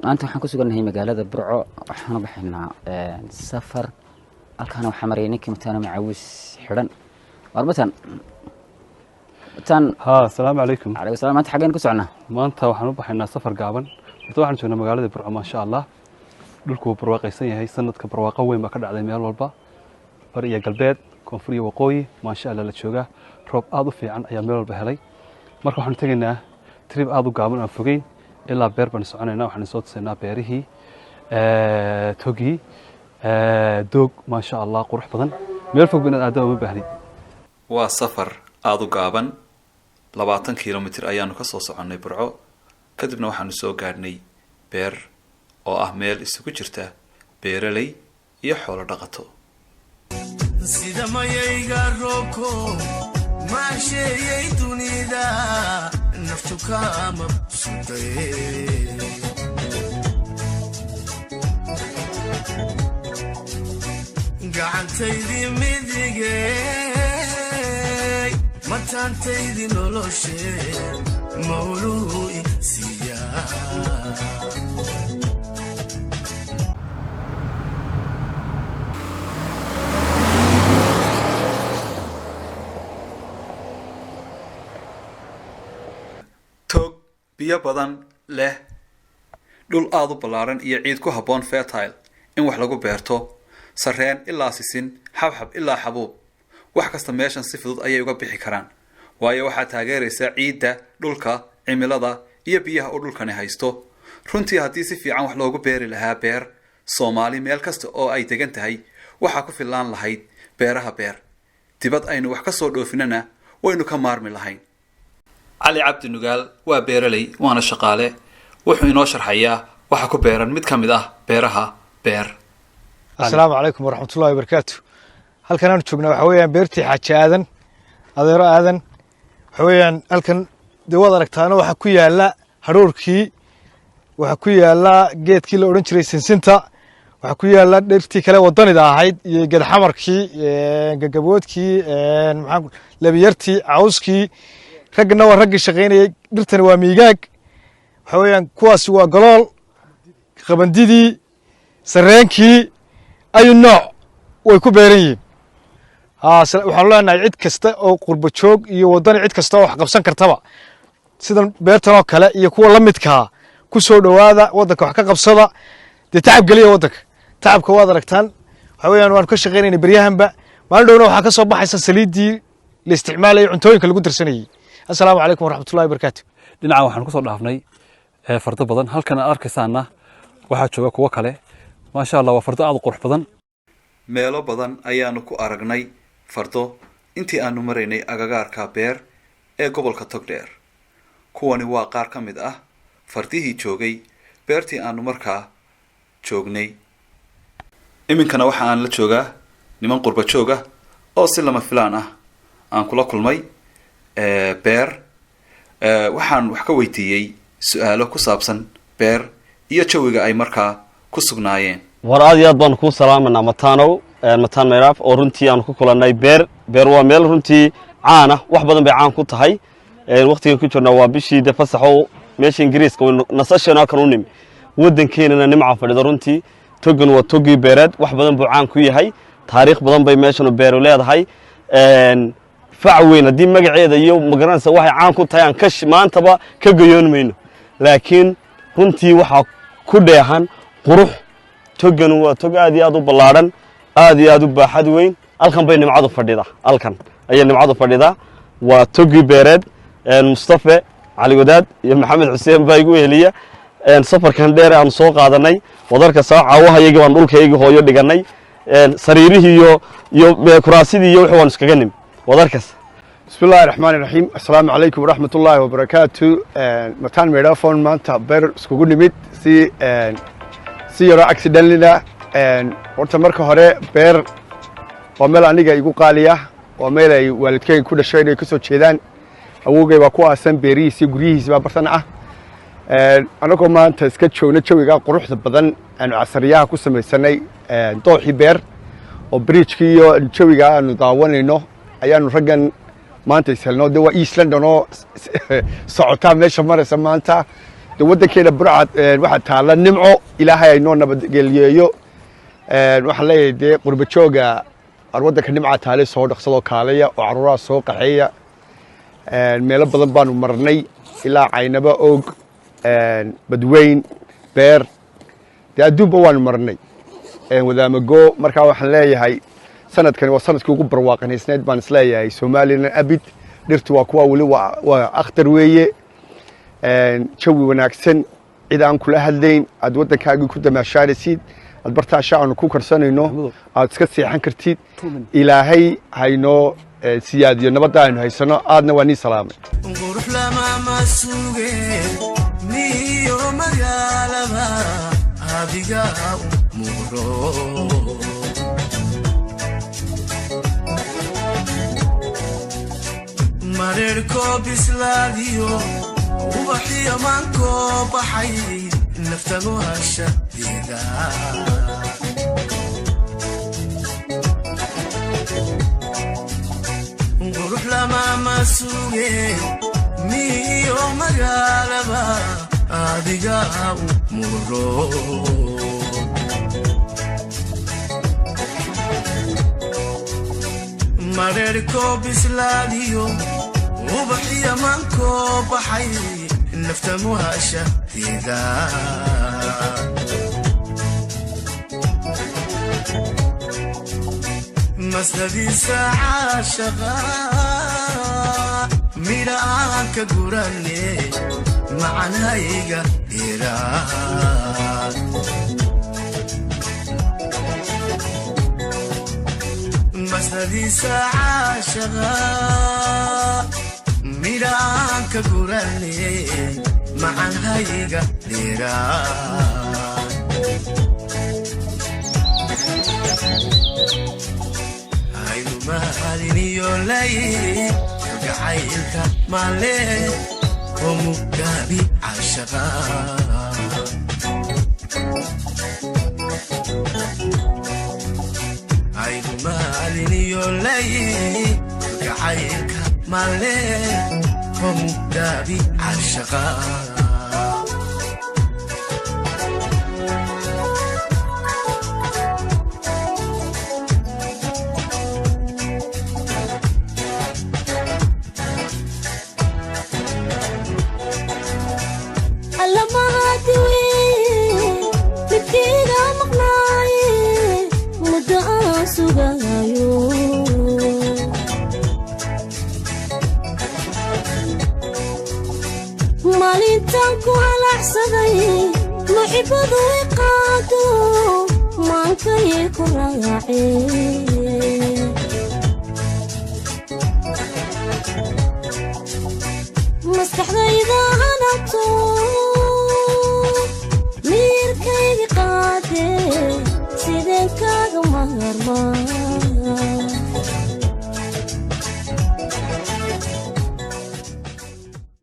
maanta waxaan ku sugannahay magaalada Burco waxaan u baxaynaa safar halkaan waxa maray ninkii mataana macaawis xiran warbatan السلام عليكم. عليكم السلام maanta xageen ku socnaa maanta waxaan u baxaynaa safar gaaban horta waxaan joognaa magaalada Burco ma sha Allah dhulku barwaaqaysan yahay sanadka barwaaqo weyn ba ka dhacday meel walba bari iyo galbeed koonfur iyo waqooyi ma sha Allah la jooga roob aad u fiican ayaa meel walba helay marka waxaan tagaynaa trip aad u gaaban aan fogeyn ilaa beer baan soconaynaa waxaan soo tusaynaa beerihii togi doog ma sha Allah qurux badan meel fog binaad aad u baahnid waa safar aad u gaaban 20 kilomitir ayaanu ka soo soconay Burco kadibna waxaanu soo gaadhnay beer oo ah meel isugu jirta beeraley iyo xoolo dhaqato sida mayayga roobko maasheeyay dunida naftu kama sudee gacantaydii midigay mataantaydii noloshee mawluu isiyaa tog biyo badan leh dhul aad u ballaaran iyo ciid ku habboon fertile in wax lagu beerto sarreen ilaa sisin xabxab ilaa xabuub wax kasta meeshan si fudud ayay uga bixi karaan waayo waxaa taageeraysa ciidda dhulka cimilada iyo biyaha uu dhulkani haysto runtii haddii si fiican wax loogu beeri lahaa beer Soomaali meel kasta oo ay degan tahay waxa ku filaan lahayd beeraha beer dibad aynu wax ka soo dhoofinana waynu ka maarmi lahayn علي عبد النجال وبيرلي وأنا شقالة وحنا شرحية وحكو بيرن مد كمده بيرها بير السلام عليكم ورحمة الله وبركاته هل كنا نشوفنا حويا بيرتي حكي آذن أذير آذن حويا هل كان دوّا دركتانا وحكويا لا هروركي وحكويا لا جيت كيلو أورنج ريسن سنتا وحكويا لا درتي كلا وطني ده هيد يجد حمركي جابوتكي محمد لبيرتي عوزكي ragna waa rag shaqeynay dhirtan waa miigaag waxa weeyaan kuwaas waa galool qabandidii sareenkii ayu nooc way ku beeran yihiin waxaan leenahay cid kasta oo qurbo joog iyo wadan cid kasta oo wax qabsan kartaba sida beertan oo kale iyo kuwa la midka ku soo dhawaada wadanka wax ka qabsada tacab galiya wadanka tacabka waad aragtaan waxa weeyaan waan ka shaqeynay baryahanba maalin dhowna waxa ka soo baxaysa saliidii la isticmaalay cuntooyinka lagu dirsanayay السلام عليكم ورحمة الله وبركاته. dhinaca waxaan ku soo dhaafnay fardo badan halkan aad arkaysaana waxa jooga kuwa kale ma sha Allah waa fardo aad u qurux badan meelo badan ayaanu ku aragnay fardo intii aanu maraynay agagaarka beer ee gobolka Togdheer kuwani waa qaar ka mid ah fardihii joogay beertii aanu markaa joognay iminkana waxa aan la joogaa niman qurba jooga oo si lama filaan ah aan kula kulmay beer waxaan wax ka weydiiyay su'aalo ku saabsan beer iyo jawiga ay markaa ku sugnaayeen war aad iyo aad baan ku salaamanaa mataanow mataan meeraaf oo runtii aan ku kulanay beer waa meel runtii caan ah wax badan bay caan ku tahay waqtigan ku jirna waa bishii de fasaxo meesha Ingiriiska nasashana kan u nimi wadankeena nimca fadhido runtii togan waa togi beereed wax badan buu caan ku yahay taariikh badan bay meeshan beeru leedahay فعوين دي مجاعيد يوم مقرن سواحي عام كنت هيان كش ما أنت با كجيون منه لكن كنتي وح كلهن قروح تجنوا تجا دي أدو بلارن أدي أدو بحد وين ألكن بين معاذ فرديدا ألكن أي معاذ فرديدا وتجي بيرد مصطفى علي وداد يا محمد حسين بايقوي هلية سفر كان دير عن سوق هذا ناي وذلك ساعة وها يجي ونقول كيجي هو يودي جناي سريره يو كراسي دي يو حوان سكجنم وذلكس بسم الله الرحمن الرحيم السلام عليكم ورحمة الله وبركاته مكان ميرافون ما أنت بير سكوجني ميت سيارة أكسيدنت لنا ورتمرك هراء بير وملا نيجا يقول قالية وملا والدكين كل شيء يكسر شيئا أوجي وقوة سن بيري سيجريه سبب برتنا أنا كمان تسكتشو نتشو يقع قروح بدن أنا عصرية كسر السنة طوحي بير وبريتش كيو نتشو يقع نضاون إنه أيان رجعن ما أنت يسألنا ده وإيسلند أنا ساعتها مش مرة سمانتا waddankeena burcad waxaa taalla nimco ilaahay aynoo nabadgeliyeeyo waxaan leeyahay dee qurba jooga waddanka nimca taale soo dhaqsadoo kaaleya oo caruuraha soo qaxeeya meelo badan baanu marnay ilaa caynaba og badweyn beer dee adduunba waanu marnay wadaamago markaa waxaan leeyahay sanadkani waa sanadkii ugu barwaaqanaysneed baan isleeyahay somalilan abid dhirtu waa kuwa weli waa akhtar weeye jawi wanaagsan cid aan kula hadlayn aad waddankaagii ku damaashaanaysid aad bartaa shacabna ku karsanayno aad iska seexan kartid ilaahay haynoo siyaadiyo nabadda aynu haysano aadna waa nii salaamay qurux lama suge niyo magaalaba adiga muro mareerko bislaadiyo ubaxiyo maanko baxay naftagu hashadeeda qurux lama suge niyo magaalaba adiga muro mareerko bislaadiyo ubaxiyo maanko baxay naftagu hashadeeda masdadiisa caashaqa midhaan ka gurane macanhayga iraan masdadiisa caashaqa midhaan ka gurane macanhayga iraan mahaliniyo lay gacaylka male oo mugabi cashaqa aydu mahaliniyo lay gacaylka male oo mugabi cashaqa maalintanku halacsaday muxibadu iqaado maankayay ku raaceen